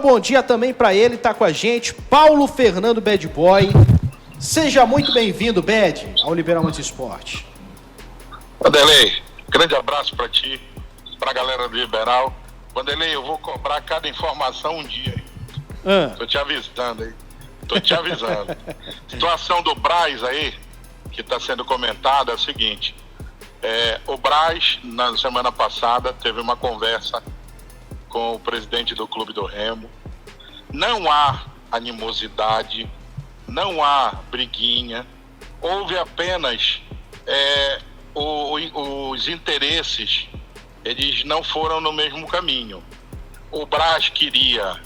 bom dia também para ele, tá com a gente, Paulo Fernando Bad Boy. Seja muito bem-vindo, Bad, ao Liberal Muito Esporte. Vanderlei, grande abraço para ti, pra galera do Liberal. Vanderlei, eu vou cobrar cada informação um dia aí. Tô te avisando aí. Situação do Braz aí, que está sendo comentada, é o seguinte. O Braz, na semana passada, teve uma conversa com o presidente do Clube do Remo. Não há animosidade, não há briguinha. Houve apenas os interesses, eles não foram no mesmo caminho. O Braz queria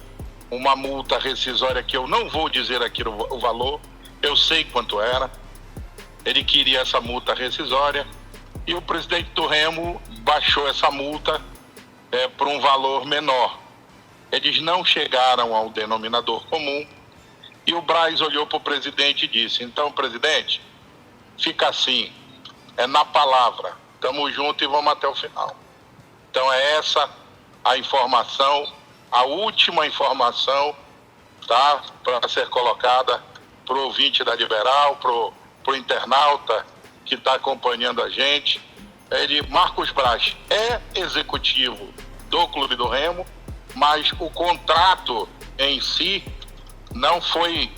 uma multa rescisória que eu não vou dizer aqui o valor, eu sei quanto era. Ele queria essa multa rescisória e o presidente do Remo baixou essa multa para um valor menor. Eles não chegaram ao denominador comum e o Braz olhou para o presidente e disse: então, presidente, fica assim, é na palavra, tamo junto e vamos até o final. Então é essa a informação, a última informação, tá, para ser colocada para o ouvinte da Liberal, para o internauta que está acompanhando a gente. Marcos Braz é executivo do Clube do Remo, mas o contrato em si não foi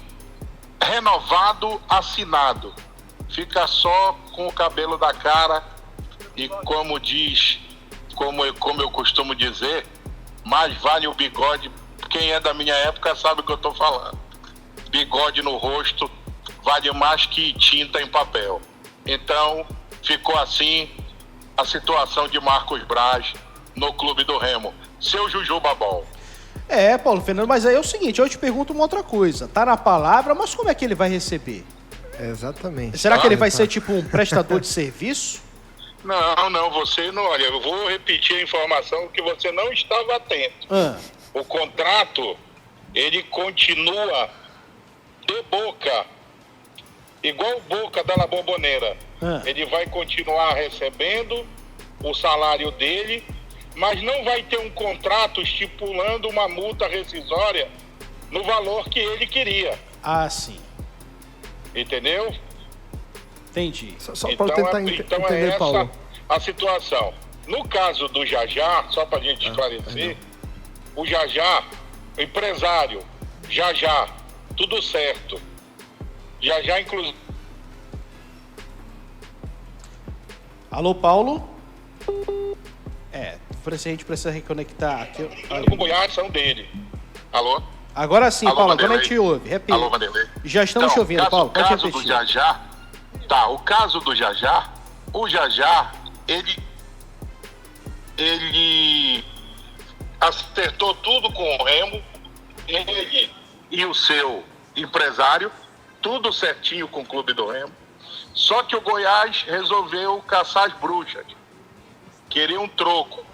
renovado, assinado. Fica só com o cabelo da cara e, como eu costumo dizer, mais vale o bigode. Quem é da minha época sabe o que eu estou falando. Bigode no rosto vale mais que tinta em papel. Então, ficou assim a situação de Marcos Braz no Clube do Remo. Seu Jujuba Bol. Paulo Fernando, mas aí é o seguinte, eu te pergunto uma outra coisa. Tá na palavra, mas como é que ele vai receber? Exatamente. Será que ele vai ser tipo um prestador de serviço? Não, você não. Olha, eu vou repetir a informação que você não estava atento. O contrato, ele continua de boca, igual Boca da La Bombonera. Ele vai continuar recebendo o salário dele, mas não vai ter um contrato estipulando uma multa rescisória no valor que ele queria. Ah, sim. Entendeu? Entendi. Só para tentar entender, essa Paulo. A situação. No caso do Jajá, só para a gente esclarecer, o Jajá, o empresário, Jajá, tudo certo. Jajá, inclusive. Alô, Paulo? A gente precisa reconectar aqui. O Goiás são dele. Alô? Agora sim, Alô, Paulo, Vanderlei. agora a gente ouve. Repita. Alô, Vanderlei. Já estamos te ouvindo, Paulo. Pode repetir. O caso do Jajá, o Jajá, ele acertou tudo com o Remo, ele e o seu empresário, tudo certinho com o Clube do Remo. Só que o Goiás resolveu caçar as bruxas, querer um troco.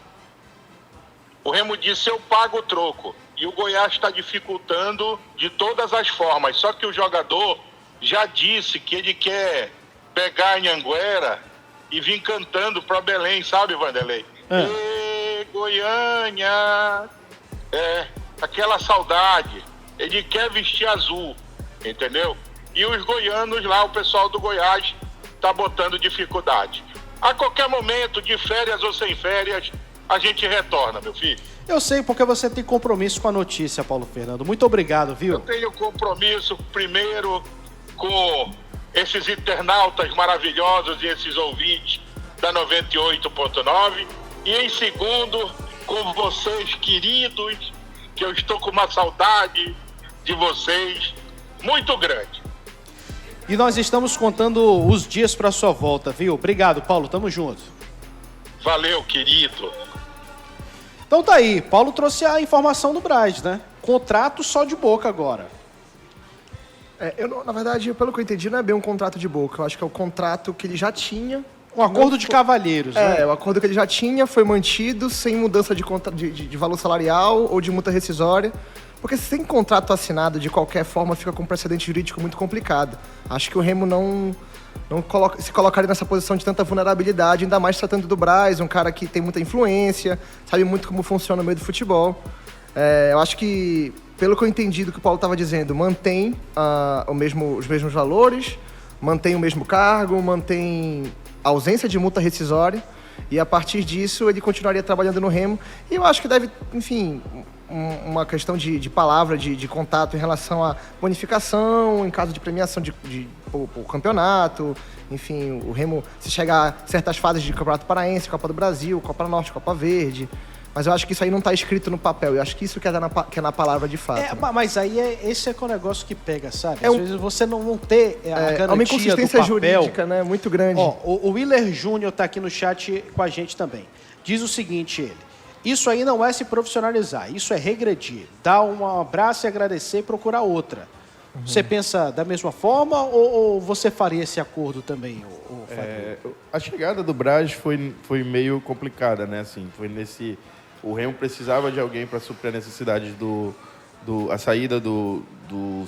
O Remo disse: eu pago o troco. E o Goiás está dificultando de todas as formas. Só que o jogador já disse que ele quer pegar a Anhanguera e vir cantando para Belém, sabe, Vanderlei? Ê, Goiânia! Aquela saudade. Ele quer vestir azul, entendeu? E os goianos lá, o pessoal do Goiás, tá botando dificuldade. A qualquer momento, de férias ou sem férias, a gente retorna, meu filho. Eu sei, porque você tem compromisso com a notícia, Paulo Fernando. Muito obrigado, viu? Eu tenho compromisso, primeiro, com esses internautas maravilhosos e esses ouvintes da 98.9. E, em segundo, com vocês, queridos, que eu estou com uma saudade de vocês muito grande. E nós estamos contando os dias para sua volta, viu? Obrigado, Paulo. Tamo junto. Valeu, querido. Então tá aí, Paulo trouxe a informação do Braz, né? Contrato só de boca agora. Na verdade, pelo que eu entendi, não é bem um contrato de boca. Eu acho que é o contrato que ele já tinha. Um acordo de cavalheiros, né? O acordo que ele já tinha foi mantido sem mudança de valor salarial ou de multa rescisória. Porque sem contrato assinado, de qualquer forma, fica com um precedente jurídico muito complicado. Acho que o Remo não se colocaria nessa posição de tanta vulnerabilidade, ainda mais tratando do Braz, um cara que tem muita influência, sabe muito como funciona o meio do futebol. Eu acho que, pelo que eu entendi do que o Paulo estava dizendo, mantém os mesmos valores, mantém o mesmo cargo, mantém a ausência de multa rescisória, e a partir disso ele continuaria trabalhando no Remo. E eu acho que deve, enfim, uma questão de palavra, de contato em relação à bonificação, em caso de premiação por campeonato. Enfim, o Remo, se chegar a certas fases de Campeonato Paraense, Copa do Brasil, Copa Norte, Copa Verde. Mas eu acho que isso aí não está escrito no papel. Eu acho que isso que é na palavra de fato. Né? Mas aí esse é o negócio que pega, sabe? Às vezes você não ter a garantia uma inconsistência do papel, jurídica, né? Muito grande. O Willer Júnior está aqui no chat com a gente também. Diz o seguinte, ele: isso aí não é se profissionalizar, isso é regredir. Dar um abraço e agradecer e procurar outra. Você pensa da mesma forma ou você faria esse acordo também, Fábio? A chegada do Braz foi meio complicada, né? Assim, foi nesse... O Remo precisava de alguém para suprir a necessidade a saída do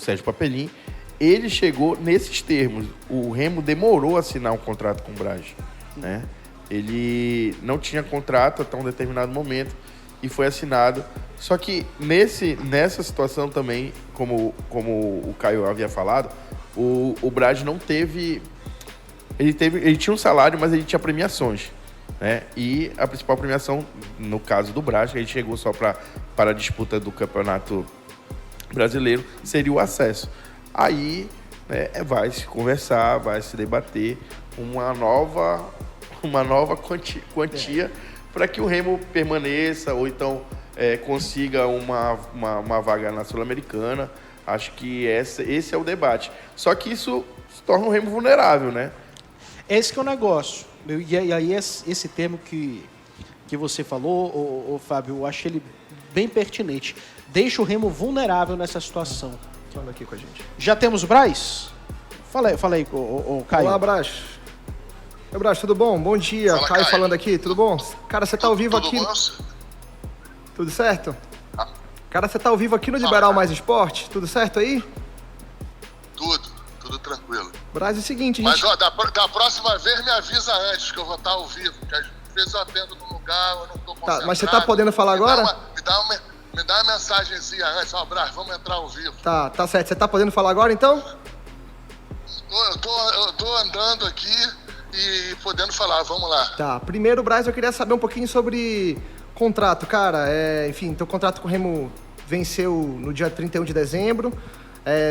Sérgio Papelin. Ele chegou nesses termos. O Remo demorou a assinar um contrato com o Braz, né? Ele não tinha contrato até um determinado momento e foi assinado. Só que nessa situação também, como o Caio havia falado, o Braz não teve... Ele tinha um salário, mas ele tinha premiações, né? E a principal premiação, no caso do Braz, que ele chegou só para a disputa do Campeonato Brasileiro, seria o acesso. Aí, né, vai se conversar, vai se debater uma nova quantia para que o Remo permaneça ou então consiga uma vaga na Sul-Americana. Acho que esse é o debate. Só que isso torna o Remo vulnerável, né? Esse que é o negócio. E aí esse termo que você falou, Fábio, eu acho ele bem pertinente. Deixa o Remo vulnerável nessa situação. Falando aqui com a gente. Já temos o Braz? Fala aí, Caio. Olá, Braz. Oi, Braz, tudo bom? Bom dia. Fala, Caio Caio. falando aqui, tudo bom? Cara, você tá ao vivo aqui... Bom? Tudo certo? Cara, você tá ao vivo aqui no Liberal Mais Esporte? Tudo certo aí? Tudo tranquilo. Braz, é o seguinte... Mas ó, da próxima vez me avisa antes que eu vou estar ao vivo, porque às vezes eu atendo no lugar, eu não tô concentrado. Tá, mas você tá podendo falar agora? Me dá uma mensagenzinha antes, ó, Braz, vamos entrar ao vivo. Tá certo. Você tá podendo falar agora, então? Eu tô andando aqui e podendo falar, vamos lá. Tá, primeiro, Braz, eu queria saber um pouquinho sobre contrato. Cara, enfim, teu contrato com o Remo venceu no dia 31 de dezembro,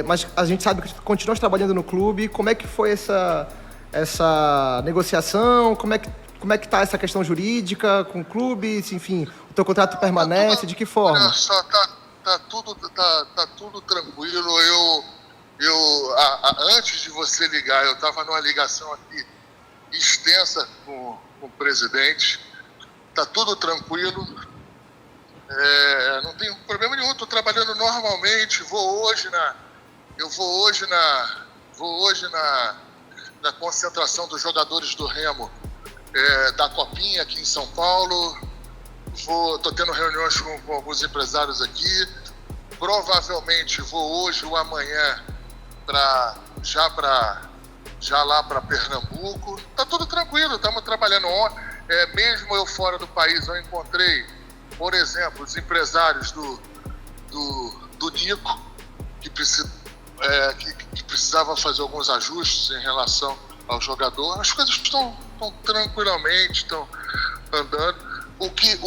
mas a gente sabe que tu continuas trabalhando no clube. Como é que foi essa negociação? Como é que tá essa questão jurídica com o clube? Enfim, o teu contrato permanece, de que forma? Olha só, tá tudo tranquilo. Antes de você ligar, eu estava numa ligação aqui extensa com o presidente. Tá tudo tranquilo. Não tem problema nenhum. Estou trabalhando normalmente. Vou hoje na concentração dos jogadores do Remo da Copinha aqui em São Paulo. Tô tendo reuniões com alguns empresários aqui. Provavelmente vou hoje ou amanhã já lá para Pernambuco. Tá tudo tranquilo, estamos trabalhando. Mesmo eu fora do país, eu encontrei, por exemplo, os empresários do Nico, que precisavam fazer alguns ajustes em relação ao jogador. As coisas estão tranquilamente, estão andando. O que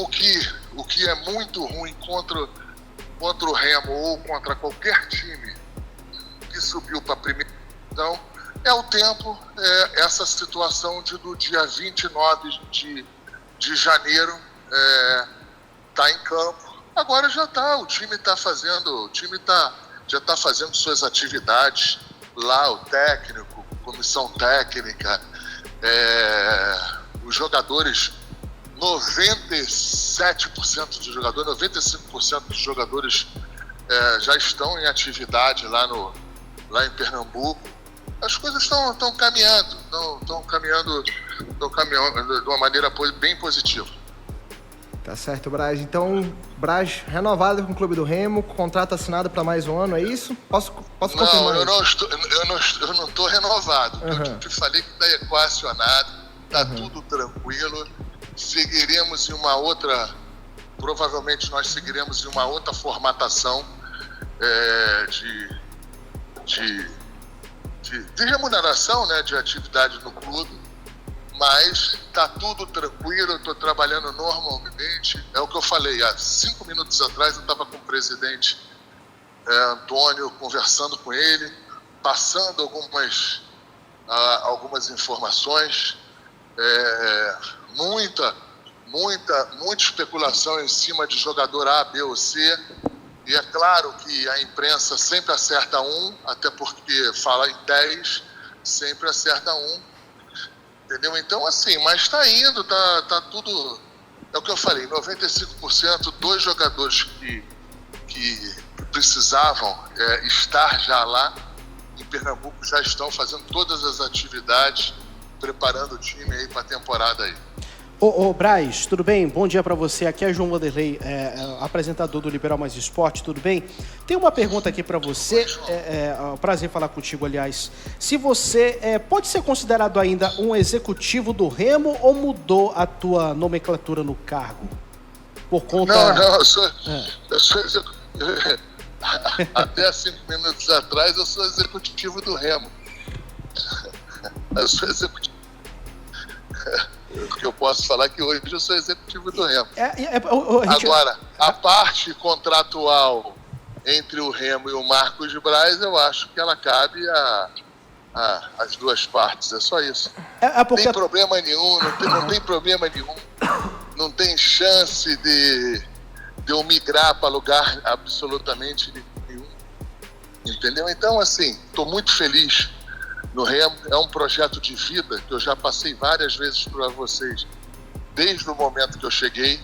é muito ruim contra o Remo ou contra qualquer time que subiu para a primeira divisão é o tempo, essa situação do dia 29 de janeiro tá em campo. Agora já tá, o time já está fazendo suas atividades lá, o técnico, comissão técnica, os jogadores, 97% dos jogadores, 95% dos jogadores já estão em atividade lá em Pernambuco. As coisas estão caminhando de uma maneira bem positiva. Tá certo, Braz. Então, Braz renovado com o Clube do Remo, contrato assinado para mais um ano, é isso? Posso confirmar? Não, eu não estou renovado. Uhum. Eu te falei que está equacionado, está tudo tranquilo. Seguiremos em uma outra provavelmente nós seguiremos em uma outra formatação de remuneração, né, de atividade no clube, mas está tudo tranquilo, eu estou trabalhando normalmente. É o que eu falei, há 5 minutos atrás eu estava com o presidente Antônio, conversando com ele, passando algumas informações, muita especulação em cima de jogador A, B ou C, e é claro que a imprensa sempre acerta um, até porque fala em 10, sempre acerta um, entendeu? Então, assim, mas está indo, tá tudo, é o que eu falei, 95% dos jogadores que precisavam estar já lá em Pernambuco já estão fazendo todas as atividades, preparando o time aí para a temporada aí. Ô Braz, tudo bem? Bom dia para você. Aqui é João Vanderlei, apresentador do Liberal Mais Esporte, tudo bem? Tem uma pergunta aqui para você, é um prazer falar contigo, aliás. Se você pode ser considerado ainda um executivo do Remo ou mudou a tua nomenclatura no cargo? Por conta... Não, eu sou até 5 minutos atrás eu sou executivo do Remo. Eu sou executivo. O que eu posso falar é que hoje eu sou executivo do Remo. Agora, a parte contratual entre o Remo e o Marcos Braz, eu acho que ela cabe às duas partes, é só isso. Não tem problema nenhum, não tem problema nenhum. Não tem chance de eu migrar para lugar absolutamente nenhum. Entendeu? Então, assim, estou muito feliz no Remo. É um projeto de vida que eu já passei várias vezes para vocês desde o momento que eu cheguei.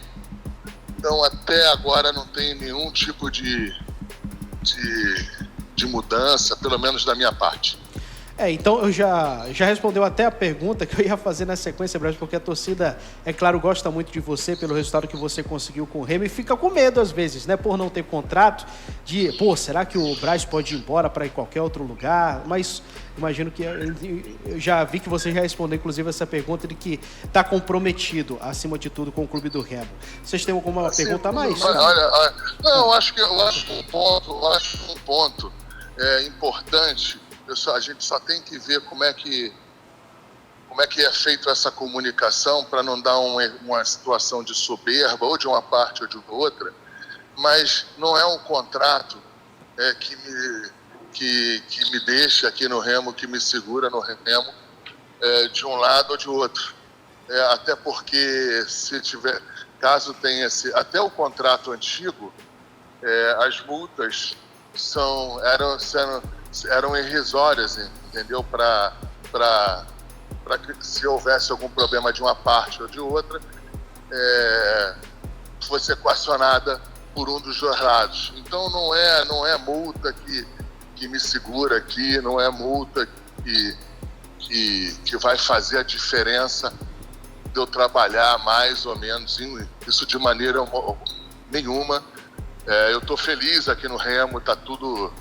Então, até agora não tem nenhum tipo de mudança, pelo menos da minha parte. Então eu já respondeu até a pergunta que eu ia fazer na sequência, Braz, porque a torcida, é claro, gosta muito de você pelo resultado que você conseguiu com o Remo e fica com medo às vezes, né, por não ter contrato, será que o Braz pode ir embora para ir qualquer outro lugar? Mas imagino que eu já vi que você já respondeu, inclusive, essa pergunta de que está comprometido, acima de tudo, com o clube do Remo. Vocês têm alguma pergunta a mais? Olha, não, eu acho um ponto importante. A gente só tem que ver como é que é feita essa comunicação para não dar uma situação de soberba, ou de uma parte ou de outra, mas não é um contrato que me deixa aqui no Remo, que me segura no Remo, de um lado ou de outro. Até porque, caso tenha até o contrato antigo, as multas eram irrisórias, entendeu? Para que, se houvesse algum problema de uma parte ou de outra, fosse equacionada por um dos dois lados. Então não é multa que me segura aqui, não é multa que vai fazer a diferença de eu trabalhar mais ou menos, isso de maneira nenhuma. Eu estou feliz aqui no Remo, está tudo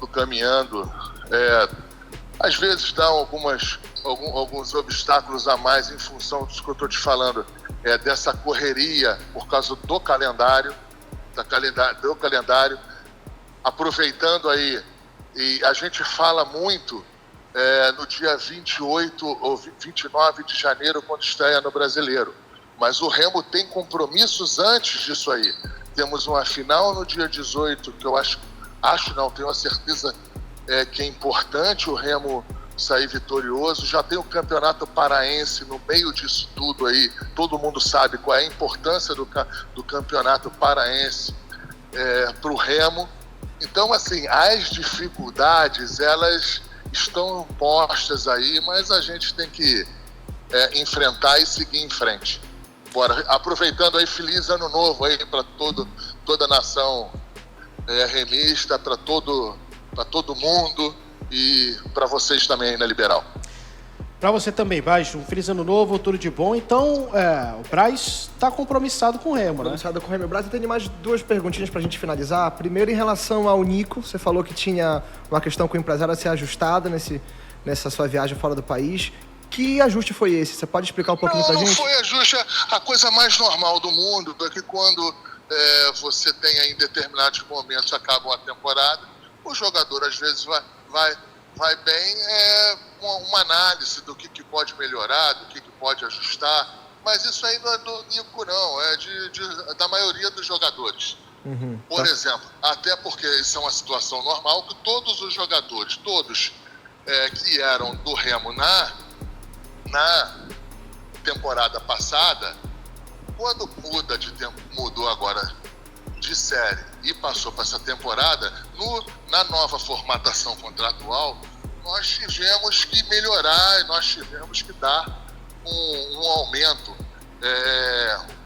caminhando. Às vezes dá alguns obstáculos a mais em função disso que eu estou te falando, dessa correria por causa do calendário, aproveitando aí, e a gente fala muito no dia 28 ou 29 de janeiro, quando estreia no Brasileiro, mas o Remo tem compromissos antes disso aí. Temos uma final no dia 18, que eu tenho a certeza que é importante o Remo sair vitorioso. Já tem o Campeonato Paraense no meio disso tudo aí. Todo mundo sabe qual é a importância do Campeonato Paraense para o Remo. Então, assim, as dificuldades, elas estão postas aí, mas a gente tem que enfrentar e seguir em frente. Bora, aproveitando aí, feliz ano novo aí para toda a nação remista, para todo mundo e para vocês também aí na Liberal. Para você também, Braz, um feliz ano novo, tudo de bom. Então, o Braz está compromissado com o Remo, né? Compromissado com o Remo. Braz, eu tenho mais 2 perguntinhas para a gente finalizar. Primeiro, em relação ao Nico, você falou que tinha uma questão com o empresário a ser ajustada nessa sua viagem fora do país. Que ajuste foi esse? Você pode explicar um pouquinho pra Não gente? foi ajuste. A coisa mais normal do mundo é que quando você tem aí, em determinados momentos, acaba uma temporada, o jogador às vezes vai bem, uma análise do que pode melhorar, do que pode ajustar, mas isso aí não é do Nico, não, é da maioria dos jogadores. Por exemplo, até porque isso é uma situação normal, que todos os jogadores, todos que eram do Remo na temporada passada, quando mudou agora de série e passou para essa temporada, na nova formatação contratual, nós tivemos que melhorar, nós tivemos que dar um aumento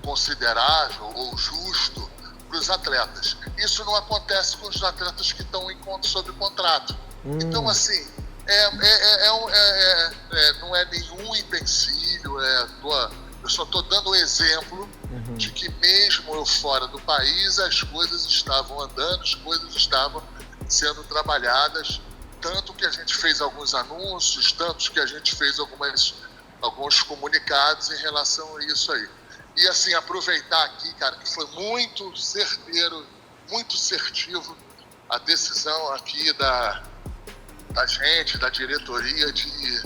considerável ou justo para os atletas. Isso não acontece com os atletas que estão sob contrato. Então, assim, não é nenhum empecilho, eu só estou dando um exemplo de que mesmo eu fora do país, as coisas estavam andando, as coisas estavam sendo trabalhadas, tanto que a gente fez alguns anúncios, tanto que a gente fez alguns comunicados em relação a isso aí. E assim, aproveitar aqui, cara, que foi muito certeiro, muito assertivo a decisão aqui da gente, da diretoria, de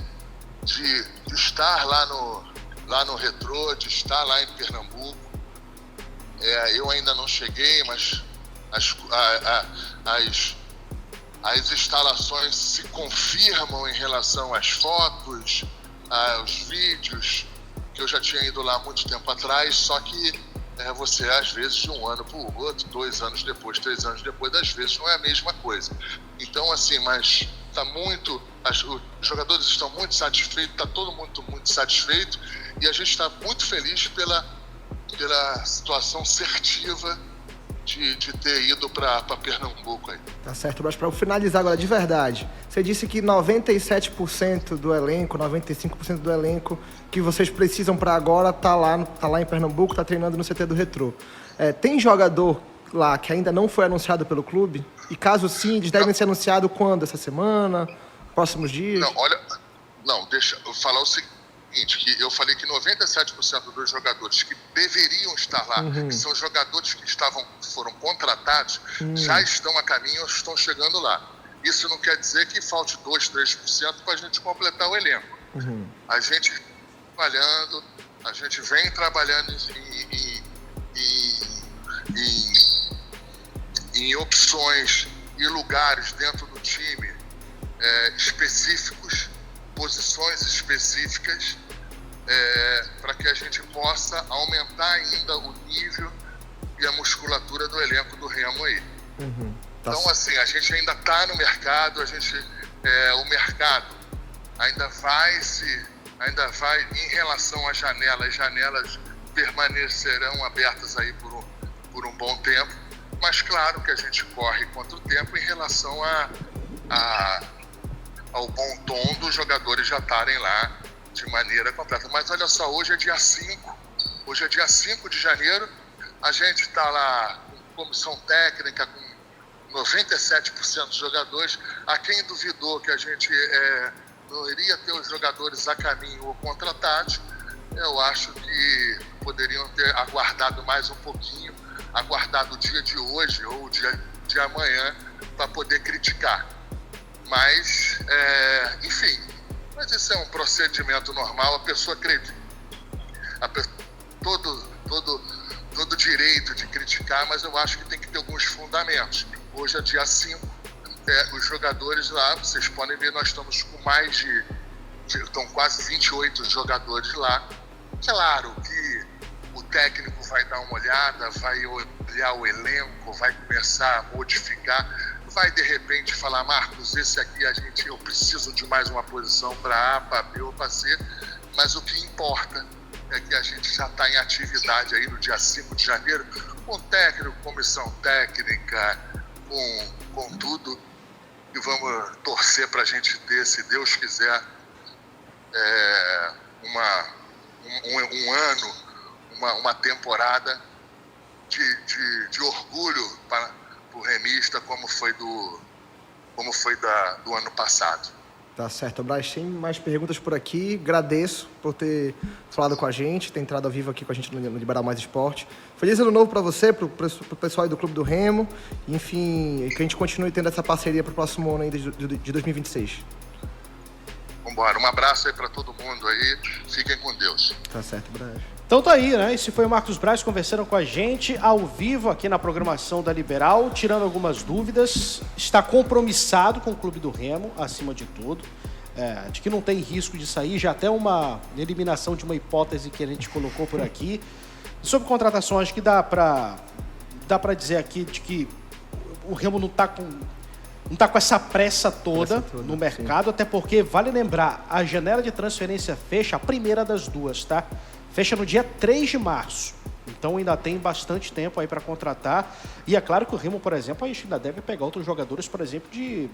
estar lá no Retrô, de estar lá em Pernambuco. Eu ainda não cheguei, mas as instalações se confirmam em relação às fotos, aos vídeos, que eu já tinha ido lá muito tempo atrás, só que você, às vezes, de um ano para o outro, 2 anos depois, 3 anos depois, às vezes não é a mesma coisa. Então, assim, mas está muito... Os jogadores estão muito satisfeitos, está todo mundo muito satisfeito, e a gente está muito feliz pela situação assertiva de ter ido para Pernambuco aí. Tá certo, mas para finalizar agora de verdade, você disse que 97% do elenco, 95% do elenco que vocês precisam para agora tá lá em Pernambuco, tá treinando no CT do Retrô. Tem jogador lá que ainda não foi anunciado pelo clube? E caso sim, eles devem ser anunciados quando? Essa semana? Próximos dias? Deixa eu falar o seguinte, que eu falei que 97% dos jogadores que deveriam estar lá, que são jogadores que foram contratados, já estão a caminho ou estão chegando lá. Isso não quer dizer que falte 2%, 3% para a gente completar o elenco. A gente vem trabalhando em opções e lugares dentro do time específicos, posições específicas, para que a gente possa aumentar ainda o nível e a musculatura do elenco do Remo aí. Então, assim, a gente ainda está no mercado, o mercado ainda vai em relação às janelas, as janelas permanecerão abertas aí por um bom tempo, mas claro que a gente corre contra o tempo em relação ao bom tom dos jogadores já estarem lá de maneira completa. Mas olha só, hoje é dia 5 de janeiro, a gente está lá com comissão técnica, com 97% dos jogadores. A quem duvidou que a gente não iria ter os jogadores a caminho ou contratados, eu acho que poderiam ter aguardado mais um pouquinho, aguardado o dia de hoje ou o dia de amanhã para poder criticar. Mas, enfim, mas isso é um procedimento normal, a pessoa acredita. Todo direito de criticar, mas eu acho que tem que ter alguns fundamentos. Hoje é dia 5, os jogadores lá, vocês podem ver, nós estamos com estão quase 28 jogadores lá. Claro que o técnico vai dar uma olhada, vai olhar o elenco, vai começar a modificar, vai de repente falar, Marcos, esse aqui eu preciso de mais uma posição para A, para B ou para C, mas o que importa é que a gente já está em atividade aí no dia 5 de janeiro, com técnico, comissão técnica, com tudo, e vamos torcer para a gente ter, se Deus quiser, um ano, uma temporada de orgulho para o remista, como foi do ano passado. Tá certo, Braz. Tem mais perguntas por aqui. Agradeço por ter falado com a gente, ter entrado ao vivo aqui com a gente no Liberal Mais Esporte. Feliz ano novo para você, pro pessoal aí do Clube do Remo. Enfim, que a gente continue tendo essa parceria pro próximo ano aí de 2026. Vambora. Um abraço aí para todo mundo aí. Fiquem com Deus. Tá certo, Braz. Então tá aí, né? Esse foi o Marcos Braz conversando com a gente ao vivo aqui na programação da Liberal, tirando algumas dúvidas. Está compromissado com o Clube do Remo, acima de tudo. De que não tem risco de sair, já até uma eliminação de uma hipótese que a gente colocou por aqui. Sobre contratação, acho que dá pra dizer aqui de que o Remo não tá com essa pressa toda no mercado, sim. Até porque, vale lembrar, a janela de transferência fecha a primeira das duas, tá? Fecha no dia 3 de março. Então ainda tem bastante tempo aí para contratar. E é claro que o Remo, por exemplo, a gente ainda deve pegar outros jogadores, por exemplo, de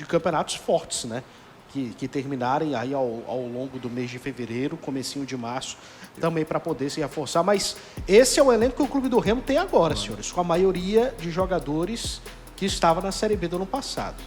campeonatos fortes, né? Que terminarem aí ao longo do mês de fevereiro, comecinho de março, também para poder se reforçar. Mas esse é o elenco que o Clube do Remo tem agora, senhores, com a maioria de jogadores que estava na Série B do ano passado.